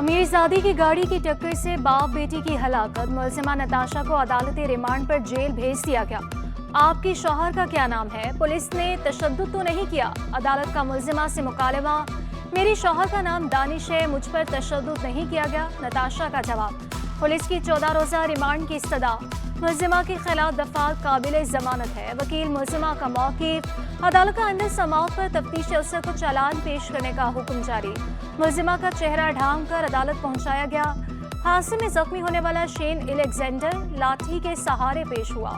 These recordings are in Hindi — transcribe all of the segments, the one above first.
अमीरजादी की गाड़ी की टक्कर से बाप बेटी की हलाकत। मुलजिमा नताशा को अदालती रिमांड पर जेल भेज दिया गया। आपके शौहर का क्या नाम है? पुलिस ने तशद्दुद तो नहीं किया। अदालत का मुलजिमा से मुकालमा। मेरे शौहर का नाम दानिश है, मुझ पर तशद्दुद नहीं किया गया। नताशा का जवाब। पुलिस की 14 रोज़ा रिमांड की इस्तदा। मुलजिमा के खिलाफ दफात काबिल जमानत है। वकील मुलजिमा का मौक़िफ़। अदालत का अंदर समाअत पर तफ्तीश अफसर को चालान पेश करने का हुक्म जारी। मुलजिमा का चेहरा ढांक कर अदालत पहुंचाया गया। हादसे में जख्मी होने वाला शेन एलेक्जेंडर लाठी के सहारे पेश हुआ।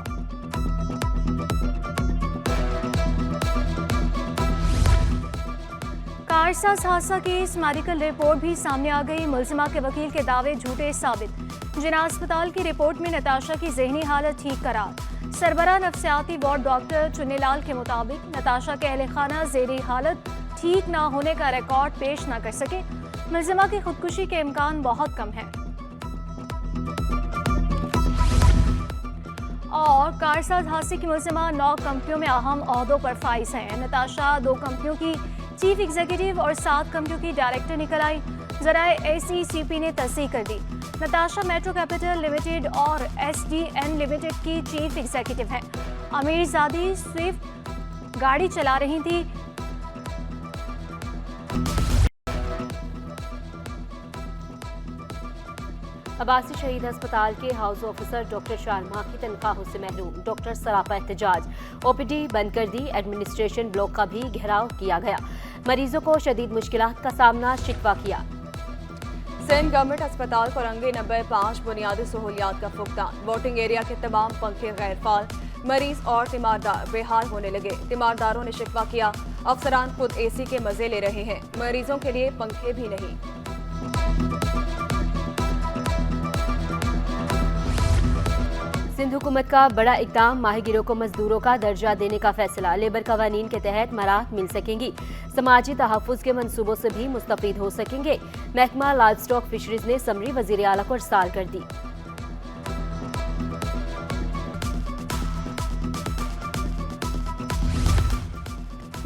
कारसाज हादसा केस मेडिकल रिपोर्ट भी सामने आ गई। मुलजिमा के वकील के दावे झूठे साबित। जिना अस्पताल की रिपोर्ट में नताशा की जहनी हालत ठीक करार। सरबरा नफ्सियाती वार्ड डॉक्टर चुन्नीलाल के मुताबिक नताशा के अहले खाना ज़ेरी हालत ठीक ना होने का रिकॉर्ड पेश ना कर सके। मुलजिमा की खुदकुशी के इम्कान बहुत कम है। और कारसाज हादसे की मुलजिमा 9 कंपनियों में अहम ओहदों पर फाइज हैं। नताशा 2 कंपनियों की चीफ एग्जीक्यूटिव और 7 कंपनियों की डायरेक्टर निकल आई। ज़राए ACCP ने तस्दीक कर दी। नताशा मेट्रो कैपिटल लिमिटेड और SDN लिमिटेड की चीफ एग्जीक्यूटिव हैं। अमीरजादी स्विफ्ट गाड़ी चला रही थी। अब्बासी शहीद अस्पताल के हाउस ऑफिसर डॉक्टर शालमा की तनख्वाहों से महरूम। डॉक्टर सरापा एहतजाज। OPD बंद कर दी। एडमिनिस्ट्रेशन ब्लॉक का भी घेराव किया गया। मरीजों को शदीद मुश्किलात का सामना शिकवा किया। सिंध गवर्नमेंट अस्पताल को रंगे नंबर 5 बुनियादी सहूलियात का फुकदान। वोटिंग एरिया के तमाम पंखे गैर फाल। मरीज और तीमारदार बेहाल होने लगे। तीमारदारों ने शिकवा किया, अफसरान खुद AC के मजे ले रहे हैं, मरीजों के लिए पंखे भी नहीं। सिंध हुकूमत का बड़ा इकदाम। माहीगिरों को मजदूरों का दर्जा देने का फैसला। लेबर कवानीन के तहत मराहत मिल सकेंगी। समाजी तहफ़्फ़ुज़ के मंसूबों से भी मुस्तफ़ीद हो सकेंगे। महकमा लाइव स्टॉक फिशरीज ने समरी वज़ीर आला को इरसाल कर दी।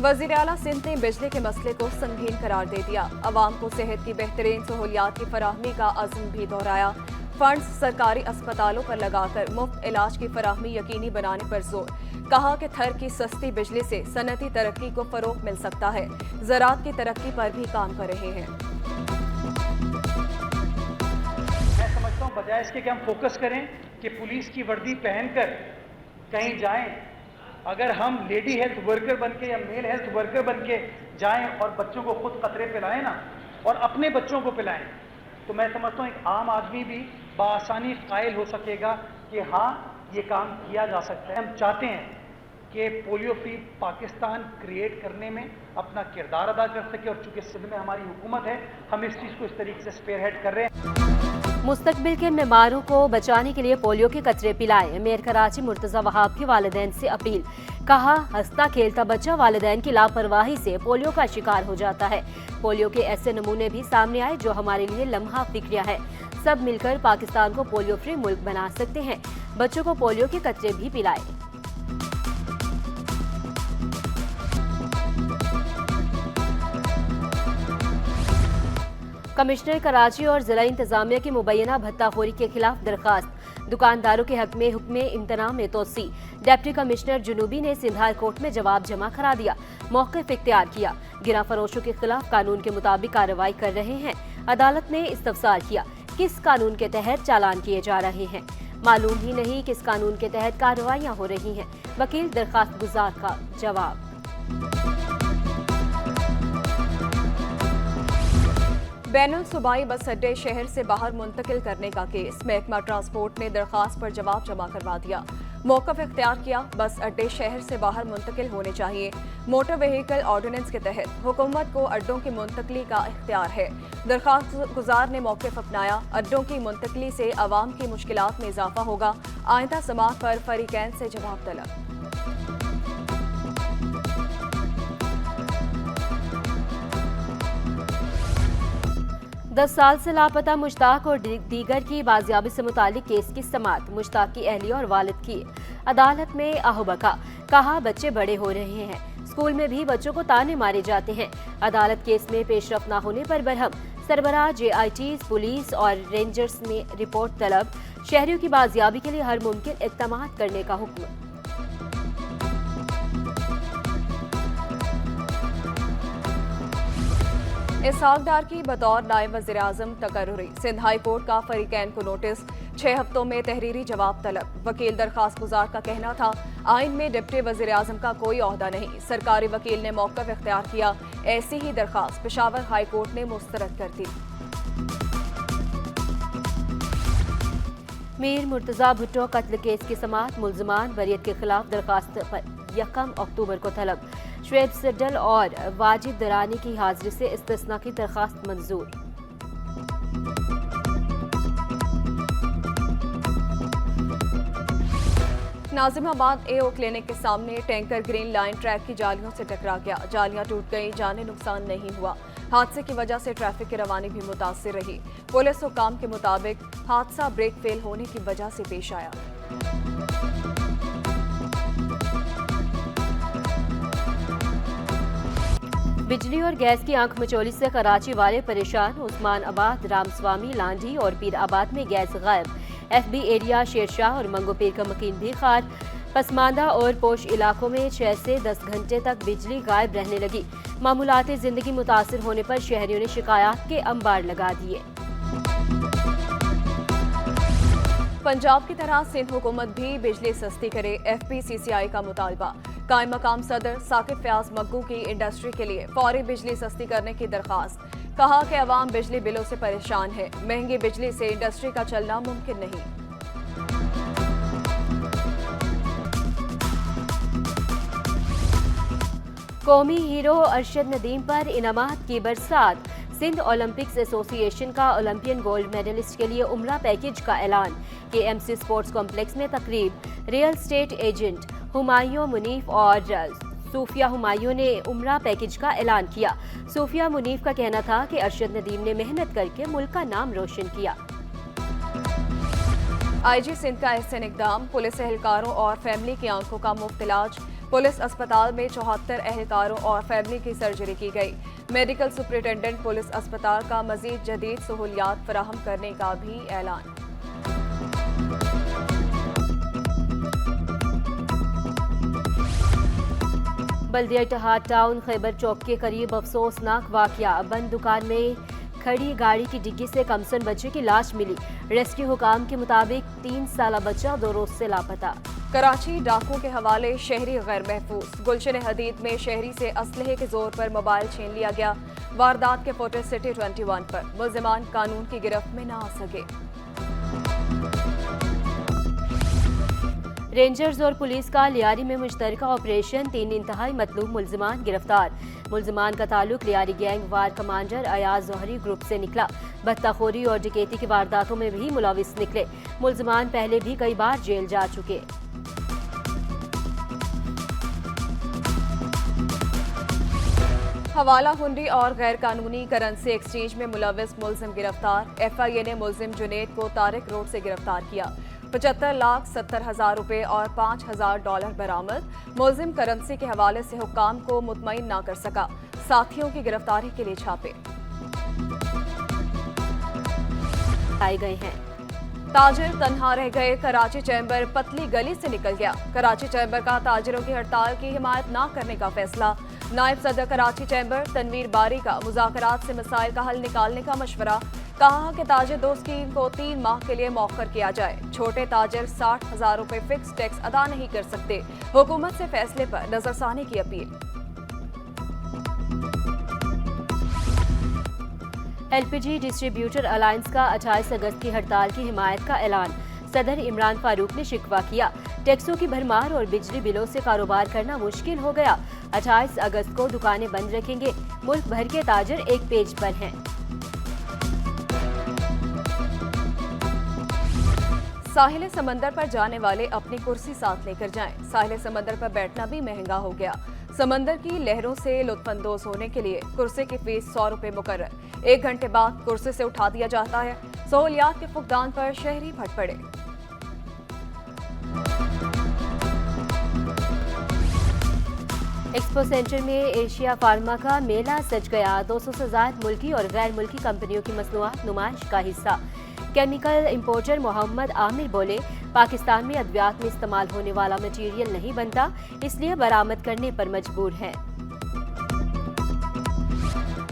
वज़ीर आला सिंध ने बिजली के मसले को संगीन करार दे दिया। अवाम को सेहत की बेहतरीन सहूलियात की फराहमी का अज़्म भी दोहराया। फंड्स सरकारी अस्पतालों पर लगाकर मुफ्त इलाज की फराहमी यकीनी बनाने पर जोर। कहा कि थर की सस्ती बिजली से सनती तरक्की को फरोग मिल सकता है। ज़राअत की तरक्की पर भी काम कर रहे हैं। मैं समझता हूँ बजाय इसके कि हम फोकस करें कि पुलिस की वर्दी पहनकर कहीं जाएं, अगर हम लेडी हेल्थ वर्कर बन के या मेल हेल्थ वर्कर बन के जाएं और बच्चों को खुद कतरे पिलाएं ना, और अपने बच्चों को पिलाएं, तो मैं समझता हूँ एक आम आदमी भी बआसानी कायल हो सकेगा कि हाँ, ये काम किया जा सकता है। हम चाहते हैं कि पोलियो फ्री पाकिस्तान क्रिएट करने में अपना किरदार अदा कर सके, और चूंकि सिंध में हमारी हुकूमत है, हम इस चीज़ को इस तरीके से स्पेयरहेड कर रहे हैं। मुस्तकबिल के बीमारों को बचाने के लिए पोलियो के कतरे पिलाएं। मेयर कराची मुर्तज़ा वहाब की वालिदैन से अपील। कहा, हंसता खेलता बच्चा वालिदैन की लापरवाही से पोलियो का शिकार हो जाता है। पोलियो के ऐसे नमूने भी सामने आए जो हमारे लिए लम्हा फिक्रिया है। सब मिलकर पाकिस्तान को पोलियो फ्री मुल्क बना सकते हैं। बच्चों को पोलियो के कतरे भी पिलाएं। कमिश्नर कराची और जिला इंतजामिया की मुबैना भत्ताखोरी के खिलाफ दरखास्त। दुकानदारों के हक में हुक्म इंतना में तोसी। डिप्टी कमिश्नर जुनूबी ने सिंध हाई कोर्ट में जवाब जमा करा दिया। मौक़िफ़ इख्तियार किया। गिरा फरोशों के खिलाफ कानून के मुताबिक कार्रवाई कर रहे हैं। अदालत ने इस्तफसार किया, किस कानून के तहत चालान किए जा रहे हैं। मालूम ही नहीं किस कानून के तहत कार्रवाइयाँ हो रही हैं। वकील दरखास्त गुजार का जवाब। बैनुल सूबाई बस अड्डे शहर से बाहर मुंतकिल करने का केस। महकमा ट्रांसपोर्ट ने दरखास्त पर जवाब जमा करवा दिया। मौक़िफ़ इख्तियार किया, बस अड्डे शहर से बाहर मुंतकिल होने चाहिए। मोटर व्हीकल ऑर्डिनेंस के तहत हुकूमत को अड्डों की मुंतकली का इख्तियार है। दरखास्त गुजार ने मौक़िफ़ अपनाया। अड्डों की मुंतकली से आवाम की मुश्किलात में इजाफा होगा। आइंदा समाअत पर फरीकैन से जवाब तलब। 10 साल से लापता मुश्ताक और दीगर की बाजियाबी से मुतालिक केस की समाअत। मुश्ताक की अहलिया और वालिद की अदालत में आहोबका। कहा, बच्चे बड़े हो रहे हैं, स्कूल में भी बच्चों को ताने मारे जाते हैं। अदालत केस में पेशरफ न होने पर बरहम। सरबराह JITs, पुलिस और रेंजर्स ने रिपोर्ट तलब, शहरियों की बाजियाबी के लिए हर मुमकिन इक़दाम करने का हुक्म। इसहाक डार की बतौर नायब वज़ीर-ए-आज़म तकर्रुरी, सिंध हाई कोर्ट का फरीकैन को नोटिस, 6 हफ्तों में तहरीरी जवाब तलब। वकील दरखास्त गुजार का कहना था आइन में डिप्टी वज़ीर-ए-आज़म का कोई ओहदा नहीं। सरकारी वकील ने मौक़िफ़ इख्तियार किया, ऐसी ही दरखास्त पेशावर हाई कोर्ट ने मुस्तरद कर दी। मीर मुर्तज़ा भुट्टो कत्ल केस की समाअत, मुल्ज़िमान बरियत के खिलाफ दरखास्त पर 1 अक्टूबर को तलब। शुएब सिड्डल और वाजिद दरानी की हाजिरी से इस्तिस्ना की दरखास्त मंजूर। नाजिमाबाद AO क्लिनिक के सामने टैंकर ग्रीन लाइन ट्रैक की जालियों से टकरा गया, जालियां टूट गई, जाने नुकसान नहीं हुआ। हादसे की वजह से ट्रैफिक की रवानी भी मुतासिर रही। पुलिस हुकाम के मुताबिक हादसा ब्रेक फेल होने की वजह से पेश आया। बिजली और गैस की आंख मचोली से कराची वाले परेशान, उस्मान आबाद, रामस्वामी, लांडी और पीर आबाद में गैस गायब। FB एरिया, शेरशाह और मंगोपीर का मकीन भी खार। पसमानदा और पोश इलाकों में 6 से 10 घंटे तक बिजली गायब रहने लगी। मामूलाती जिंदगी मुतासिर होने पर शहरियों ने शिकायत के अंबार लगा दिए। पंजाब की तरह सिंध हुकूमत भी बिजली सस्ती करे, FPCCI का मुतालबा। कायम मकाम सदर साकिब फयाज मग्गू की इंडस्ट्री के लिए फौरी बिजली सस्ती करने की दरखास्त। कहा कि अवाम बिजली बिलों से परेशान है, महंगी बिजली से इंडस्ट्री का चलना मुमकिन नहीं। कौमी हीरो अरशद नदीम पर इनामात की बरसात। सिंध ओलंपिक्स एसोसिएशन का ओलंपियन गोल्ड मेडलिस्ट के लिए उम्रा पैकेज का ऐलान। KMC स्पोर्ट्स कॉम्प्लेक्स में तकरीब। Real estate agent Humayun Munif और सूफिया हुमायूं ने उम्रा पैकेज का ऐलान किया। सूफिया मुनीफ का कहना था कि अरशद नदीम ने मेहनत करके मुल्क का नाम रोशन किया। IG सिंध का एहसन इकदाम, पुलिस एहलकारों और फैमिली की आंखों का मुफ्त इलाज। पुलिस अस्पताल में 74 एहलकारों और फैमिली की सर्जरी की गई। मेडिकल सुपरिटेंडेंट पुलिस अस्पताल का मजीद जदीद सहूलियात फराहम करने का भी ऐलान। बल्दिया इत्तेहाद टाउन खैबर चौक के करीब अफसोसनाक वाकया। बंद दुकान में खड़ी गाड़ी की डिग्गी से कमसन बच्चे की लाश मिली। रेस्क्यू हुकाम के मुताबिक 3 साला बच्चा 2 रोज से लापता। कराची डाकुओं के हवाले शहरी गैर महफूज। गुलशन हदीद में शहरी से असलहे के जोर पर मोबाइल छीन लिया गया। वारदात के फुटेज सिटी 21 पर। मुल्जिमान कानून की गिरफ्त में न आ सके। रेंजर्स और पुलिस का लियारी में मुश्तरका ऑपरेशन, 3 इंतहाई मतलूब मुल्जिमान गिरफ्तार। मुल्जिमान का ताल्लुक लियारी गैंग वार कमांडर अयाज जौहरी ग्रुप से निकला। बत्ताखोरी और डकैती की वारदातों में भी मुलविस निकले। मुल्जिमान पहले भी कई बार जेल जा चुके। हवाला हुंडी और गैर कानूनी करेंसी एक्सचेंज में मुलविस मुल्जिम गिरफ्तार। FIA ने मुल्जिम जुनेद को तारिक रोड से गिरफ्तार किया। 75,70,000 रुपए और $5,000 बरामद। मुल्जिम करेंसी के हवाले से हुक्काम को मुतमईन ना कर सका। साथियों की गिरफ्तारी के लिए छापे आए गए हैं। ताजिर तन्हा रह गए। कराची चैम्बर पतली गली से निकल गया। कराची चैम्बर का ताजिरों की हड़ताल की हिमायत न करने का फैसला। नायब सदर कराची चैम्बर तनवीर बारी का मुज़ाकरात से मसाइल का हल निकालने का मशवरा। कहा कि ताजिर दो स्कीम को 3 माह के लिए मौखर किया जाए। छोटे ताजिर 60,000 रुपए फिक्स टैक्स अदा नहीं कर सकते। हुकूमत से फैसले पर नजरसानी की अपील। LPG डिस्ट्रीब्यूटर अलायंस का 28 अगस्त की हड़ताल की हिमायत का ऐलान। सदर इमरान फारूक ने शिकवा किया। टैक्सों की भरमार और बिजली बिलों से कारोबार करना मुश्किल हो गया। 28 अगस्त को दुकानें बंद रखेंगे। मुल्क भर के ताजिर एक पेज पर हैं। साहिल समंदर पर जाने वाले अपनी कुर्सी साथ लेकर जाएं। साहिल समंदर पर बैठना भी महंगा हो गया। समंदर की लहरों से लुत्फानंदोज होने के लिए कुर्सी की फीस 100 रुपए मुकर्रर। 1 घंटे बाद कुर्सी से उठा दिया जाता है। सहूलियात के फुकदान पर शहरी फट पड़े। एक्सपो सेंटर में एशिया फार्मा का मेला सज गया। 200 से ज्यादा मुल्की और गैर मुल्की कंपनियों की मसनूआत नुमाइश का हिस्सा। केमिकल इंपोर्टर मोहम्मद आमिर बोले, पाकिस्तान में अद्वियात में इस्तेमाल होने वाला मटीरियल नहीं बनता, इसलिए बरामद करने पर मजबूर हैं।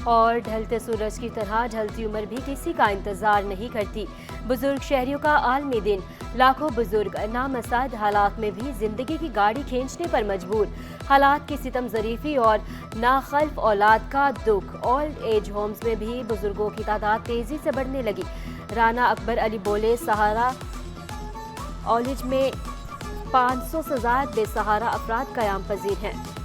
और ढलते सूरज की तरह ढलती उम्र भी किसी का इंतजार नहीं करती। बुजुर्ग शहरियों का आलमी दिन। लाखों बुजुर्ग नामसाद हालात में भी जिंदगी की गाड़ी खींचने पर मजबूर। हालात की सितम ज़रीफ़ी और नाखल्फ औलाद का दुख। ओल्ड एज होम्स में भी बुजुर्गों की तादाद तेजी से बढ़ने लगी। राना अकबर अली बोले, सहारा कॉलेज में 500 से ज़्यादा बेसहारा अफराद क़याम पजीर हैं।